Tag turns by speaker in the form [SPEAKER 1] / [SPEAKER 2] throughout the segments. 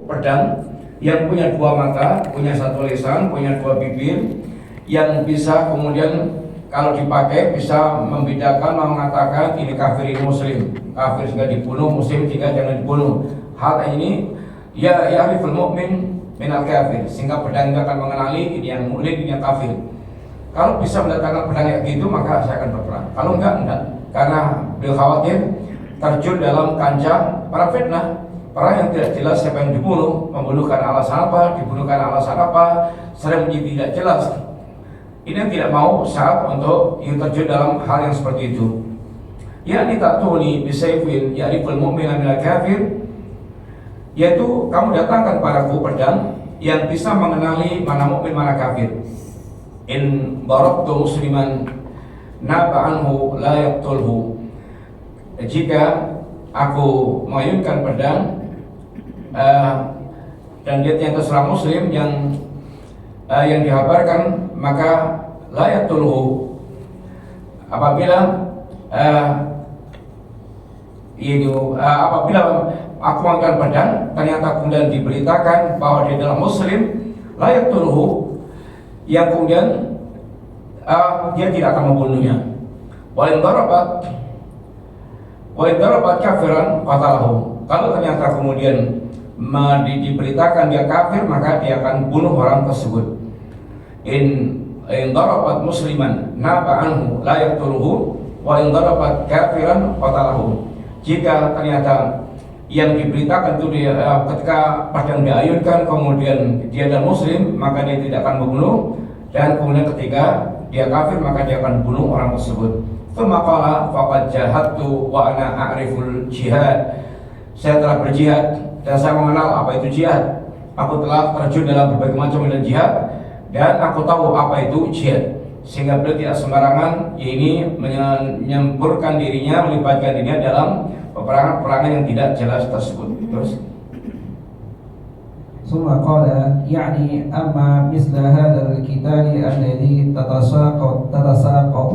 [SPEAKER 1] pedang yang punya dua mata, punya satu lisan, punya dua bibir, yang bisa kemudian kalau dipakai bisa membedakan, mengatakan ini kafir, ini muslim. Kafir jika dibunuh, muslim jika jangan dibunuh. Hal ini ya ya'riful mu'min minal kafir, sehingga pedang itu akan mengenali ini yang mukmin, ini yang kafir. Kalau bisa mendatangkan pedang kayak gitu, maka saya akan berperang. Kalau enggak, karena beliau khawatir terjun dalam kancah para fitnah, perang yang tidak jelas siapa yang dibunuh, membunuh karena alasan apa, dibunuh karena alasan apa, sering menjadi tidak jelas. Ini yang tidak mau saat untuk terjun dalam hal yang seperti itu. Yakni ta'tuni bisayfin ya'riful mu'mina minal kafir, yaitu kamu datangkan padaku pedang yang bisa mengenali mana mukmin mana kafir. In darabtu musliman naba anhu la yaqtulhu, jika aku mengayunkan pedang dan dia ternyata seorang muslim yang dihabarkan, maka la yaqtulhu, apabila apabila aku mengangkat pedang ternyata kemudian diberitakan bahwa dia adalah muslim, la yaqtulhu, yang kemudian dia tidak akan membunuhnya. Wa in darabat kafiran qatalahu, kalau ternyata kemudian diberitakan dia kafir, maka dia akan bunuh orang tersebut. In darabat musliman naba anhu la yaqtuluhu wa in darabat kafiran qatalahu, jika ternyata yang diberitakan itu dia ketika pedang diayunkan kemudian dia adalah muslim, maka dia tidak akan membunuh, dan kemudian ketika dia kafir maka dia akan bunuh orang tersebut. Tsumma qala faqad jahadtu wa ana a'riful jihad, saya telah berjihad dan saya mengenal apa itu jihad. Aku telah terjun dalam berbagai macam medan jihad dan aku tahu apa itu jihad, sehingga beliau tidak sembarangan ini menyempurkan dirinya, melibatkan dirinya dalam peperangan-peperangan yang tidak jelas tersebut. Terus
[SPEAKER 2] ثم قال يعني أما مثل هذا القتال الذي تتساقط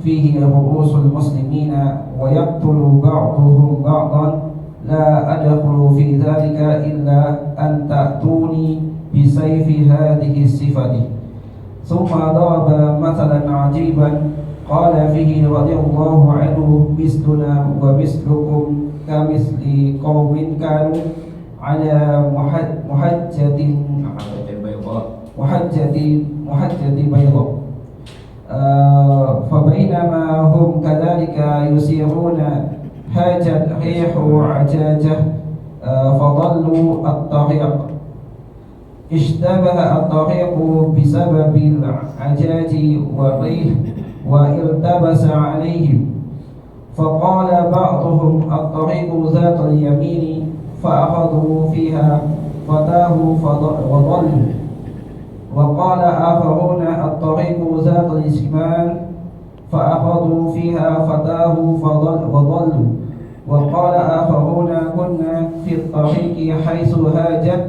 [SPEAKER 2] فيه رؤوس المسلمين ويقتل بعضهم بعضا لا أدخل في ذلك إلا أن تأتوني بسيف هذه الصفة. ثم ضرب مثلا عجيبا قال فيه رضي الله عنه مثلنا ومثلكم كمثل قوم كانوا على محجة بيضاء فبينما هم كذلك يسيرون هاجت ريح عجاجة فضلوا الطريق. اشتبه الطريق بسبب العجاج والريح والتبس عليهم، فقال بعضهم الطريق ذات اليمين فأخذوا فيها فتاهوا وضلوا، وقال آخرون الطريق ذات الشمال فأخذوا فيها فتاهوا وضلوا، وقال آخرون كنا في الطريق حيث هاجت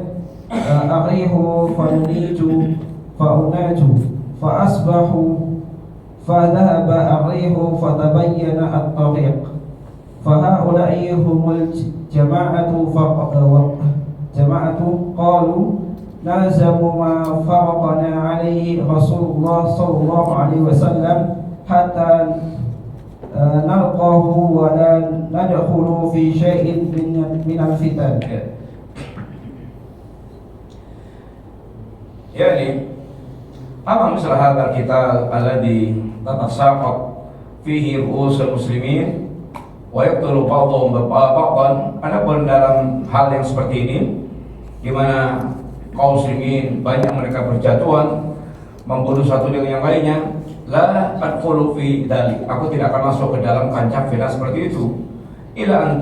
[SPEAKER 2] الريح فأناج فأصبحوا فذهب الريح فتبين الطريق. فهؤلاء هم الجماعة قالوا نلزم ما فرقنا عليه رسول الله صلى الله عليه وسلم حتى نلقاه ولا ندخل في شيء من الفتن.
[SPEAKER 1] يعني أما مثل هذا القتال الذي تتساقط فيه رؤوس المسلمين wa yaqtulu ba'dhum ba'dhan, adapun dalam hal yang seperti ini di mana kaum muslimin banyak mereka berjatuhan membunuh satu dengan yang lainnya, la adkhulu fi dzalik, aku tidak akan masuk ke dalam kancah fitnah seperti itu, ila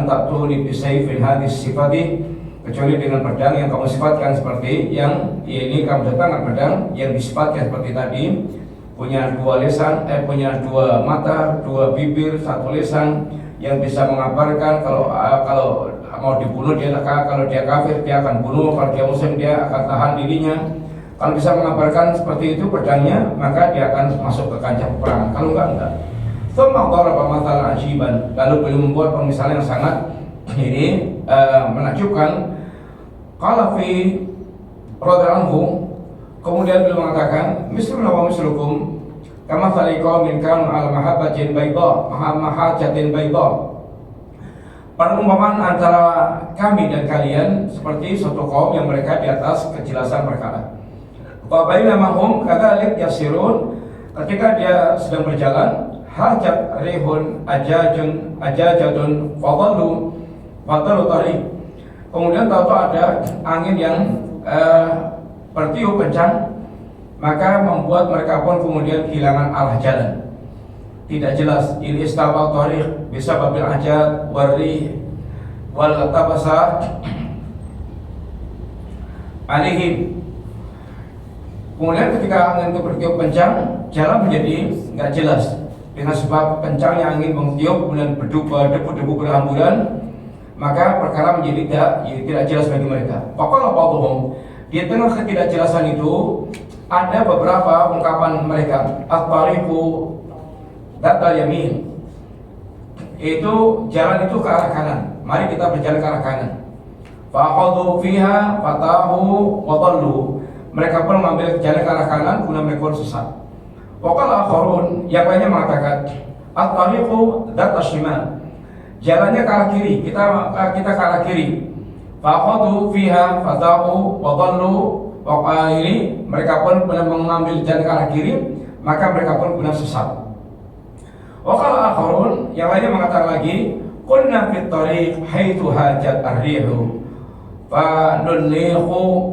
[SPEAKER 1] anta'tuni bi sayfin hadis sifati, kecuali dengan pedang yang kamu sifatkan seperti yang ini, kamu datangkan pedang yang disifatkan seperti tadi, punya dua lisan, punya dua mata, dua bibir, satu lisan, yang bisa mengabarkan kalau mau dibunuh dia, kalau dia kafir dia akan bunuh, kalau dia muslim dia akan tahan dirinya. Kalau bisa mengabarkan seperti itu pedangnya, maka dia akan masuk ke kancah peperangan. Kalau enggak. Tsumma daraba mathalan ajiban, lalu beliau membuat pemisalan yang sangat ini menakjubkan. Qala fi radhiyallahu anhu, kemudian beliau mengatakan, misluna wa mislukum kama thaliqa min kanu al mahabbatin bayda, mahajatin bayda. Perumpamaan antara kami dan kalian seperti suatu kaum yang mereka di atas kejelasan perkara. Wa bainamahum kadzalik yasirun, ketika dia sedang berjalan, hajat rihun ajajatun fadallu tariq. Kemudian tahu-tahu ada angin yang bertiup kencang, maka membuat mereka pun kemudian kehilangan arah jalan. Tidak jelas ini istawa tariq bisa babil ajat warri wal tabasa alihim. Kemudian ketika angin itu bertiup kencang, jalan menjadi nggak jelas dengan sebab kencangnya angin mengtiup kemudian debu-debu berhamburan, maka perkara menjadi tidak jelas bagi mereka. Faqala ba'dhum, di tengah ketidakjelasan itu ada beberapa ungkapan mereka, at-tariqu datal yamin, itu jalan itu ke arah kanan, mari kita berjalan ke arah kanan. Fa'khadhu fiha fatahu wa dhallu, mereka pun mengambil jalan ke arah kanan, kemudian mereka pun sesat. Waqala akharun, yang lainnya mengatakan, at-tariqu datal shimal, jalannya ke arah kiri, kita ke arah kiri. Fa'khadhu fiha fatahu wa dhallu, ini mereka pun mengambil jalan ke arah kiri, maka mereka pun benar sesat. Waqala akharun, yang lainnya mengatakan lagi, kunna fit tariq haitsu hajat ar-rihu fa nunnihu,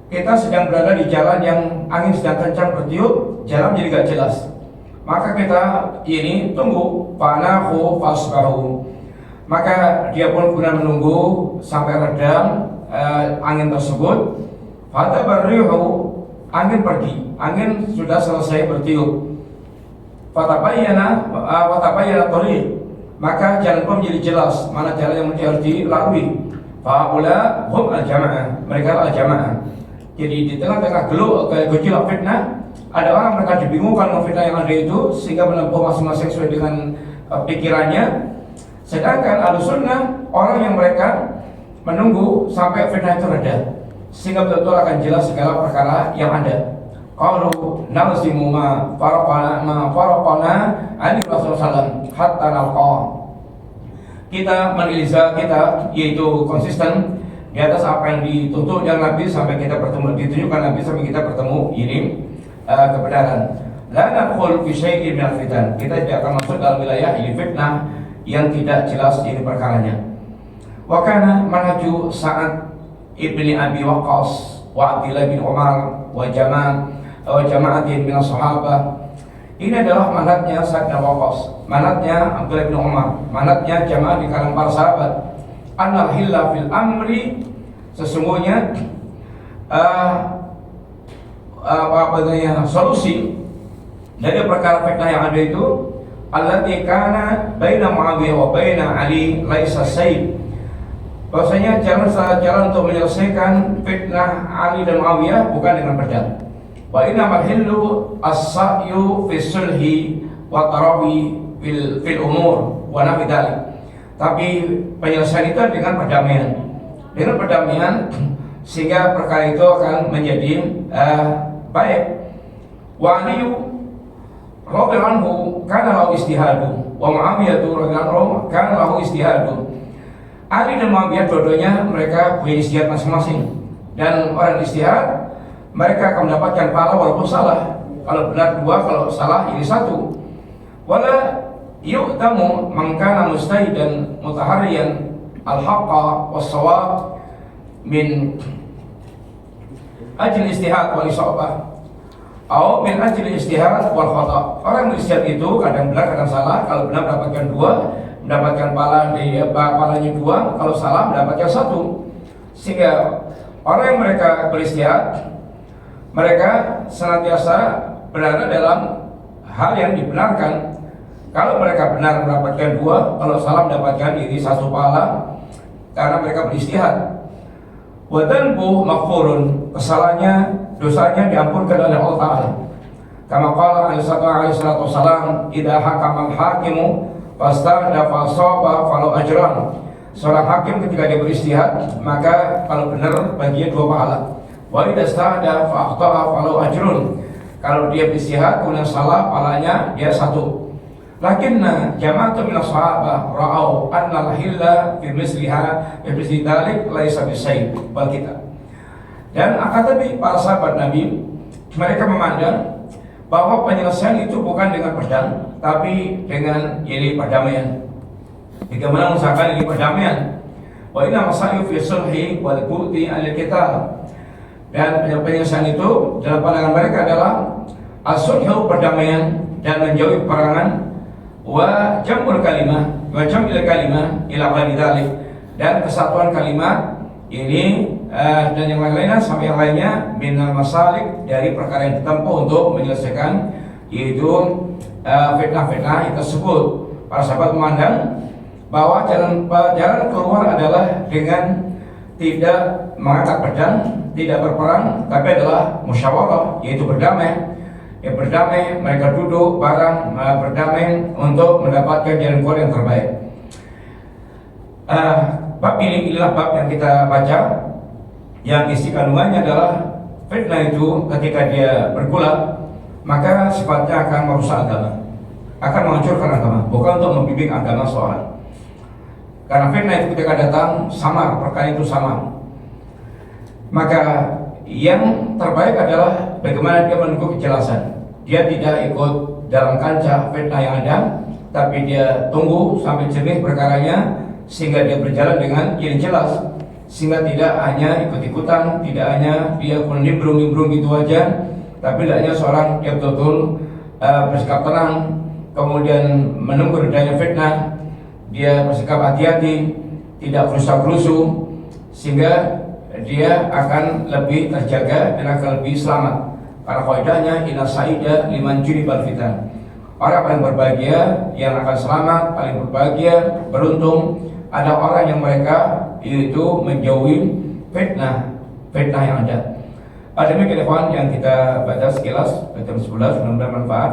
[SPEAKER 1] kita sedang berada di jalan yang angin sedang kencang bertiup, jalan jadi gak jelas, maka kita ini tunggu, fanahu fasbahu, maka dia pun guna menunggu sampai redam angin tersebut. Fata barrihu, angin pergi, angin sudah selesai bertiup. Fatabayyana tariq, maka jalan pun menjadi jelas mana jalan yang harus dilalui. Faula hum al-jamaah, mereka al-jamaah. Jadi di tengah-tengah gejolak fitnah, ada orang mereka dibingungkan dengan fitnah yang ada itu, sehingga menempuh masing-masing sesuai dengan pikirannya. Sedangkan Ahlussunnah orang yang mereka menunggu sampai fitnah itu reda, sehingga betul-betul akan jelas segala perkara yang ada. Qalu nalzimu ma faraqana ani Rasulullah hatta nalqa, kita menilza, kita yaitu konsisten di atas apa yang dituntut oleh Nabi sampai kita bertemu, ditunjukkan Nabi sampai kita bertemu ini kebenaran. La nadkhul fi syai'in min al-fitan, kita tidak akan masuk dalam wilayah ini fitnah yang tidak jelas ini perkaranya. Wa kana manhaju Sa'ad ibni Abi Waqqas wa Abdullah bin Umar wa jama'atin min sahabah, ini adalah manhajnya Sa'ad bin Waqqas, manhajnya Abdullah bin Umar, manhajnya jamaah di kalangan para sahabat. Annal hilla fil amri, sesungguhnya solusi dari perkara fitnah yang ada itu, allati kana baina Muawiyah wa baina Ali laisa sayyid, bahwasanya jalan untuk menyelesaikan fitnah Ali dan Muawiyah bukan dengan pedang. Wa innamal hillu as-sa'yu fi sulhi wa tarawi fil umur wa nafi dzalik. Tapi penyelesaian itu dengan perdamaian, sehingga perkara itu akan menjadi baik. Wa Ali radhiyallahu anhu kana lahu istihadu wa Muawiyah radhiyallahu anhu kana lahu istihadu. Ali dan Muawiyah dua-duanya mereka punya istihad masing-masing, dan orang istihad mereka akan mendapatkan pahala walaupun salah. Kalau benar dua, kalau salah ini satu. Wala yu'tamu man kana mustahidan mutaharriyan al-haqqa was-shawab min ajli istihad wal isabah atau min ajli istihad wal khata. Orang istihad itu kadang benar kadang salah. Kalau benar mendapatkan dua, mendapatkan pahalanya dua, kalau salah mendapatkan satu. Sehingga orang yang mereka beristihad, mereka senantiasa berada dalam hal yang dibenarkan. Kalau mereka benar mendapatkan dua, kalau salah mendapatkan ini satu pahala, karena mereka beristihad. Wa dhanbu maghfurun, kesalahannya, dosanya diampunkan oleh Allah Ta'ala. Kama qala alaihi salatu wassalam, idza hakama al-hakimu fastahda fasaba falau ajran. Seorang hakim ketika dia beristihad, maka kalau benar baginya 2 pahala. Wa idza istahada fa akhta'a falahu ajrun. Kalau dia beristihad kemudian salah, pahalanya dia 1. Lakinna jama'atu minas sahabah ra'au anna al-hilla fi misliha fi misli dzalik laisa bisayy bal kita. Dan akan tapi para sahabat Nabi mereka memandang bahwa penyelesaian itu bukan dengan pedang, tapi dengan ini perdamaian. Bagaimana mengusahakan ini perdamaian? Wa inna masayu fi sulhi wal bu'ti al-qital. Dan penyelesaian itu dalam pandangan mereka adalah as-sulhu perdamaian dan menjauhi peperangan, wa jam'ul kalimah wa jam'il kalimah ila ghairi dzalik, dan kesatuan kalimat ini dan yang lain-lainnya sampai yang lainnya minal masalik, dari perkara yang ditempuh untuk menyelesaikan yaitu fitnah-fitnah tersebut. Para sahabat memandang bahwa jalan keluar adalah dengan tidak mengangkat pedang, tidak berperang, tapi adalah musyawarah, yaitu berdamai. Ya, berdamai, mereka duduk bareng berdamai untuk mendapatkan jalan keluar yang terbaik. Bab inilah bab yang kita baca, yang isi kandungannya adalah fitnah itu ketika dia bergulat maka sifatnya akan merusak agama, akan menghancurkan agama, bukan untuk membimbing agama seorang. Karena fitnah itu ketika datang samar, perkara itu samar, maka yang terbaik adalah bagaimana dia menunggu kejelasan. Dia tidak ikut dalam kancah fitnah yang ada, tapi dia tunggu sampai jernih perkaranya, sehingga dia berjalan dengan yang jelas, sehingga tidak hanya ikut-ikutan, tidak hanya dia nimbrung-nimbrung gitu aja, tapi hendaknya seorang dia betul-betul bersikap tenang, kemudian menunggu redanya fitnah, dia bersikap hati-hati, tidak gerusa-gerusu, sehingga dia akan lebih terjaga dan akan lebih selamat. Karena kaidahnya inna sa'ida liman junibal fitan. Orang paling berbahagia yang akan selamat, paling berbahagia, beruntung ada orang yang mereka itu menjauhi fitnah yang ada. Demikian ikhwan yang kita baca sekilas jam 11, mudah-mudahan manfaat.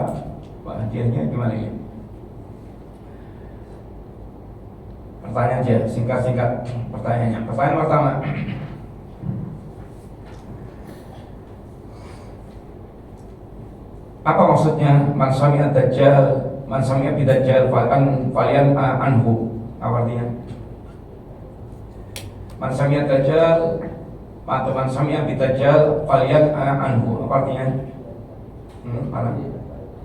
[SPEAKER 1] Hadiahnya gimana ya? Pertanyaan aja, singkat-singkat pertanyaannya. Pertanyaan pertama, apa maksudnya man sami'a bidajjal falian anhu? Apa artinya? Man sami'a dajjal atau man sami'a bidajjal falian anhu, apa artinya? Mana?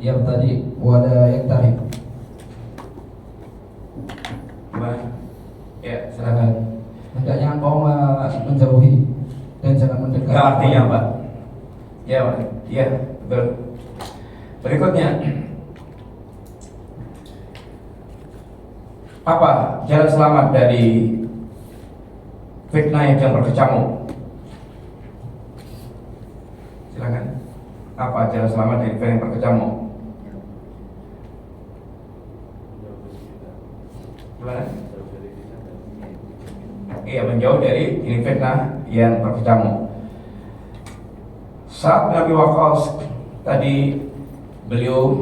[SPEAKER 2] Yang tadi wala yang tarik.
[SPEAKER 1] Ya, silakan.
[SPEAKER 2] Hendaknya engkau menjauhi dan jangan mendekat.
[SPEAKER 1] Apa artinya, Pak? Ya, Pak. Ya, betul. Berikutnya, apa jalan selamat dari fitnah yang berkecamuk? Silakan. Apa jalan selamat dari fitnah yang berkecamuk? Gimana? Iya, menjauh dari ini fitnah yang berkecamuk. Saat Nabi Waqqas tadi beliau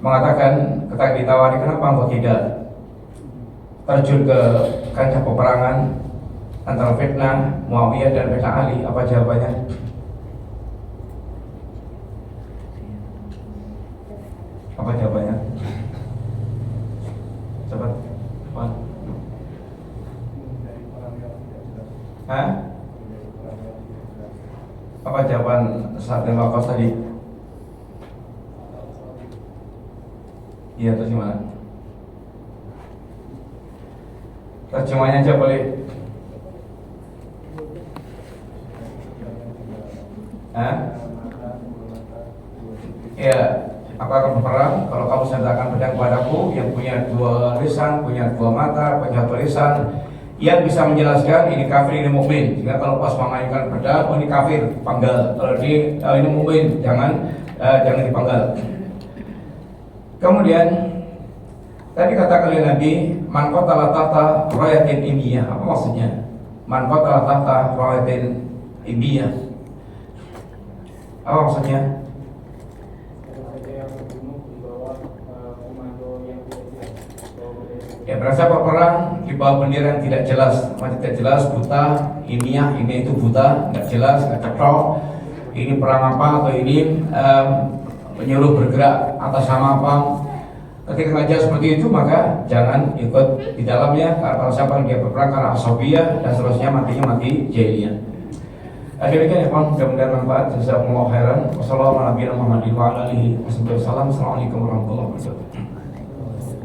[SPEAKER 1] mengatakan ketika ditawari, kenapa engkau tidak terjun ke kancah peperangan antara fitnah Muawiyah dan fitnah Ali? Apa jawabannya? Apa jawabannya? Coba. Hah? Apa jawaban saat Nabi Waqqas tadi? Iya, terus gimana? Terjemahnya aja boleh. Hah? Ya, aku akan berperang kalau kamu senjatakan pedang padaku yang punya 2 lisan, punya 2 mata, punya 1 lisan, yang bisa menjelaskan ini kafir, ini mukmin. Sehingga kalau pas memainkan pedang, oh ini kafir, panggal. Kalau ini mukmin, jangan dipanggal. Kemudian tadi kata kalian Nabi, man qatala tahta rayatin imiyah. Apa maksudnya? Man qatala tahta rayatin imiyah. Apa maksudnya? Ya berasa perang di bawah bendera yang tidak jelas, tidak jelas, buta, ini itu buta, nggak jelas, nggak cocok. Ini perang apa atau ini menyuruh bergerak atas nama apa? Ketika nggak jelas seperti itu maka jangan ikut di dalamnya. Karena siapa dia berperang karena asobiyah dan seterusnya matinya mati jahiliyah. Demikian ya kawan, mudah-mudahan manfaat. Jazakumullah khairan. Wassalamualaikum warahmatullahi wabarakatuh.